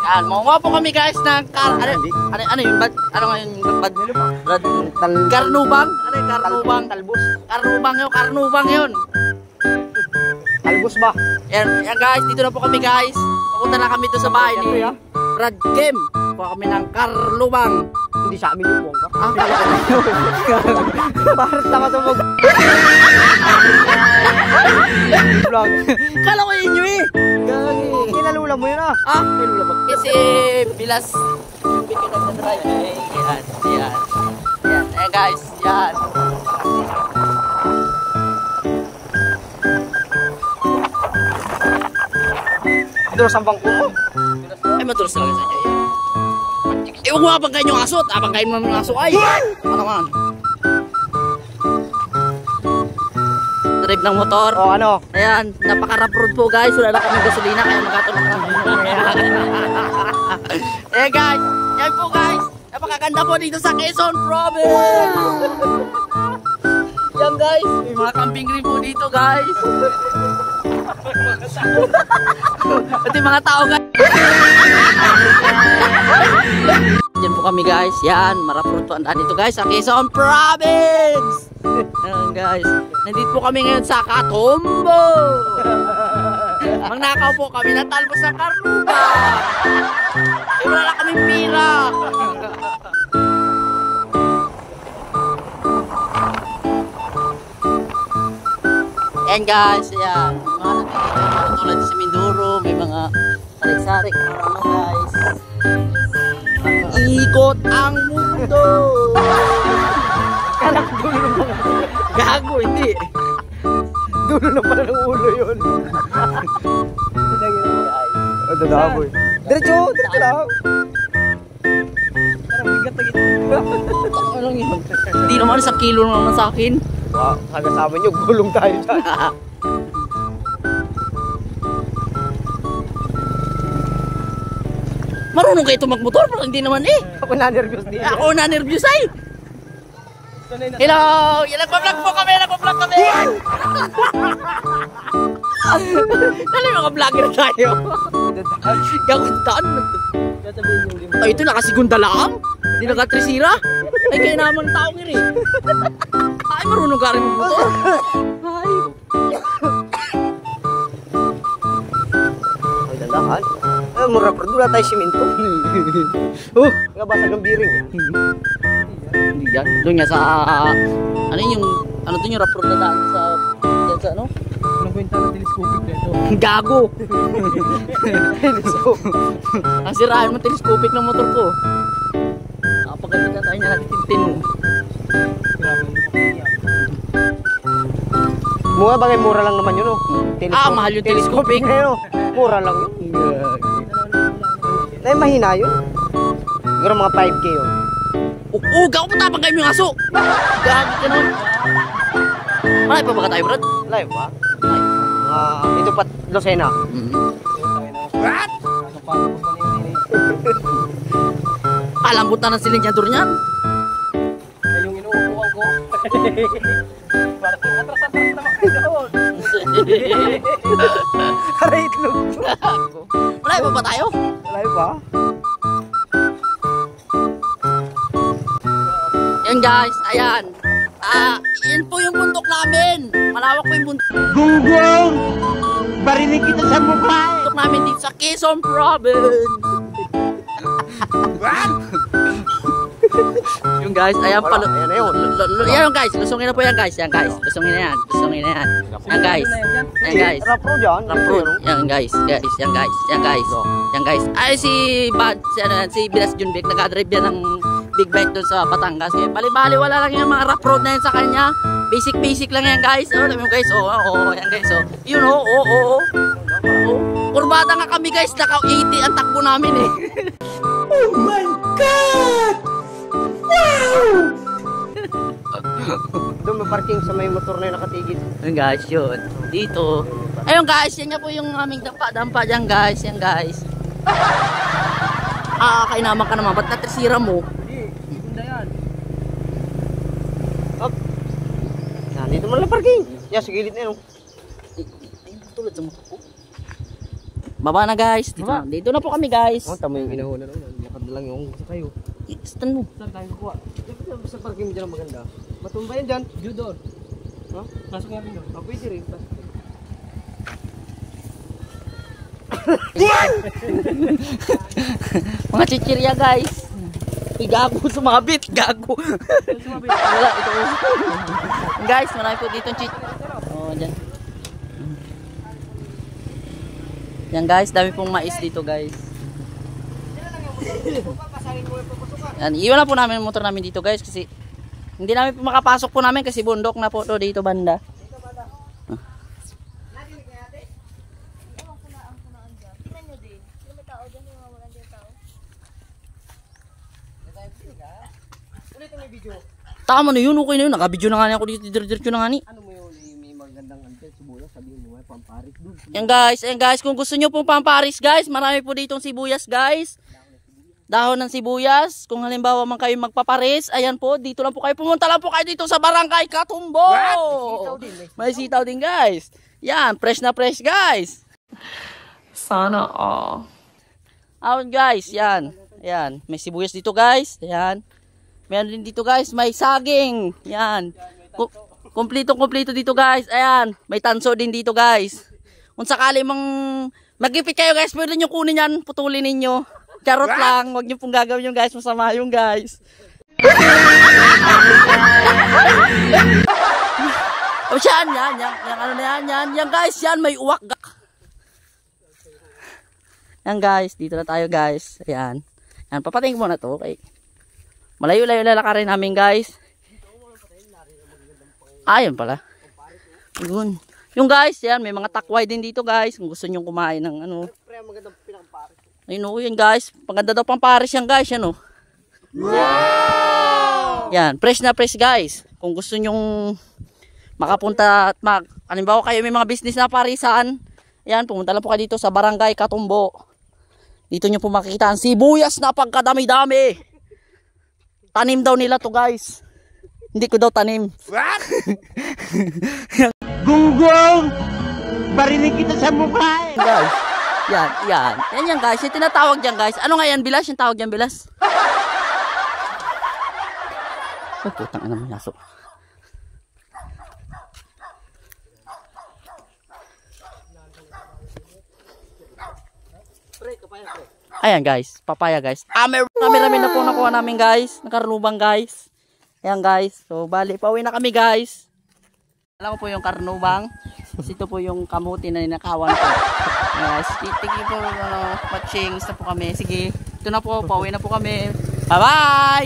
Yan, makuha po kami guys ng ano yung bad, ano nga yung bad, karnubang? Ano yung karnubang? Talbos. Karnubang yun. Talbos ba? Yan guys, dito na po kami guys. Pupunta na kami doon sa bahay ni Brad Kim. Kuha kami ng karnubang. Hindi sa amin yung buwang ka. Bakit tama ito mag... Vlog. Kala ko inyo eh. Gagi. Kinalula mo yun ah. Kinalula mo. Kasi bilas. Bigyan na drive. Yan. Ayan guys. Yan. Dito sa bangko mo. Ay matulos talaga sa inyo. Huwag mo abangkain yung aso. Abangkain mo yung aso ay. Ano man. Drive ng motor. O ano? Ayan, napaka-rough po guys. Wala na kaming gasolina kaya magkatulog na. Ayan guys. Ayan po guys. Napakaganda po dito sa Quezon Province. Yan guys. May mga camping rin po dito guys. Pati mga tao guys. Diyan po kami guys. Yan, marapurot po ang daan dito guys sa Quezon Province. Ayan guys. Nandito po kami ngayon sa Katombo. Magnakaw po kami ng talbos ng karnuba. Wala na kaming pira. Ayan guys, ayan. Mga nakikita tulad sa Mindoro, may mga sarik-sarik. Ano guys. Ikot ang mundo. Kalak dulo na pala. Gago, hindi. Dulo na pala ng ulo yun. Ito na boy. Diretso lang. Parang bigat na gito. Ano lang yun? Hindi naman, 1 kilo naman sa akin. Wow, kasama nyo, gulong tayo dyan. Marunong kayo magmotor, pero hindi naman eh. Ako na-nervous din. Ako na-nervous ay. Hello! Nagpa-vlog po kami! Dali mga vlogger tayo. Gaguntaan. Ay, ito nakasigunda lang. Hindi naka-tresira. Ay, kaya naman taong iri. Ay, marunong ka rin magmotor. Ay. Ay, dalahan. Ay, mura pa. Dula tayo siminto. Nga ba sa gambiring eh? Hindi yan. Doon nga sa... ano yung... ano to yung rapor na daan sa... dyan sa ano? Anong kwenta ng telescopic na ito? Gago! Ang sirahan mo telescopic ng motor ko. Pagkalit na tayo niya natin tintin mo. Mura bagay, mura lang naman yun oh. Mahal yung telescopic. Mura lang yun. Ay, mahina yun. Siguro mga 5K yun. Gago pa tapang kayo yung aso. Gago ka nun. Malay pa ba tayo, Brad? Live ba? Ito pa, Lucena. What? Palambot na ng silinyador niyan. Yung inuupuan ko. Parang atras-atras naman kayo doon. Aray itlog. Malay pa ba tayo? Live ba? Yan guys, ayan. Yan po yung bundok namin. Malawak po yung bundok. Gunggong! Barinig kita sa mukha eh! Bundok namin dito sa Quezon Province. Yung guys, ayan pa. Ayan na yun. Yan guys, lusungin na po yan guys. Yan guys, lusungin na yan. Lusungin na yan. Yan guys. Yan guys. Rapro dyan. Rapro. Yan guys. Yan guys. Yan guys. Yan guys. Ay si Bilas Junbek nag-drive yan ng big bike doon sa Batangas. Kaya bali-bali wala lang yung mga rough road na yan sa kanya. Basic lang yan guys. Oh, guys. Yan guys. You know, kurbada nga kami guys. Naka-80 ang takbo namin eh. Oh my God! Wow! Doon may parking sa may motor na yung nakatigil. Ayun guys, yun. Dito. Ayun guys, yan nga po yung aming dampa dyan guys. Yan guys. Kainaman ka naman. Ba't natresira mo? Hindi, yan. Up. Dito man lang parking. Yan, sa gilid na yun. Ayun, tulad sa motor ko. Baba na guys. Dito na po kami guys. Oh, tama yung inahuna nun. Lakad na lang yung sa kayo. Stand mo. Saan tayo kukuha? Sa parking mo dyan ang maganda. Matumba yan dyan. Diyo doon. Ha? Pasok nga rin doon. Ah, pwede rin. Mga chichirya guys. Gago sumabit. Gago. Wala. Ito. Guys, marami po dito chichirya. Oh, dyan. Yan guys, dami pong mais dito guys. Yan, iwan na po namin yung motor namin dito guys kasi hindi namin po makapasok po namin kasi bundok na po to dito banda. Tama na yun, okay na yun. Nakabidyo na nga niya ako dito, diretso na nga ni. Ano mo yun? May magandang antel, sibuyas, sabihin mo may pamparis doon. Yan guys, kung gusto nyo pong pamparis guys, marami po ditong sibuyas guys. Dahon ng sibuyas. Kung halimbawa man kayo magpaparis, ayan po, dito lang po kayo. Pumunta lang po kayo dito sa Barangay Katumbo. May sitaw din guys. Yan, fresh na fresh guys. Sana all. Out guys, yan. Ayan, may sibuyas dito guys. Ayan. Meron din dito guys, may saging. Yan. Kompleto dito guys. Ayan, may tanso din dito guys. Kung sakali magipit kayo guys, pwede nyo kunin yan, putulin ninyo. Charot lang, wag nyo pong gagawin yung guys, masama yung guys. O siyan, yan ano na yan guys, yan may uwak. Yan guys, dito na tayo guys. Ayan. Yan, papatingin mo na to, okay. Malayo-layo lalakarin namin guys. Ayun pala. Yun. Yung guys, yan, may mga takway din dito guys. Kung gusto nyo kumain ng ano. Ayun o, yun guys. Paganda daw pang pares yan guys. Yan o. Wow! Yan, fresh na fresh guys. Kung gusto nyong makapunta at halimbawa kayo may mga business na parisan. Yan, pumunta lang po kayo dito sa Barangay Katumbo. Dito nyo po makikita ang sibuyas na pagkadami-dami. Tanim daw nila to guys. Hindi ko daw tanim. What? Gunggong! Barinig kita sa mukha eh! Guys, yan guys. Yung tinatawag dyan guys. Ano nga yan, bilas? Yung tawag dyan, bilas? Ay, putang ina mo, yaso. Ayan guys, papaya guys. Marami na po nakuha namin guys. Nakarnubang guys. Ayan guys. So bali, pauwi na kami guys. Alam ko po yung karnubang. Ito po yung kamuti na ninakawan ko. Guys, tiki po, matching na po kami. Sige, ito na po, pauwi na po kami. Bye bye!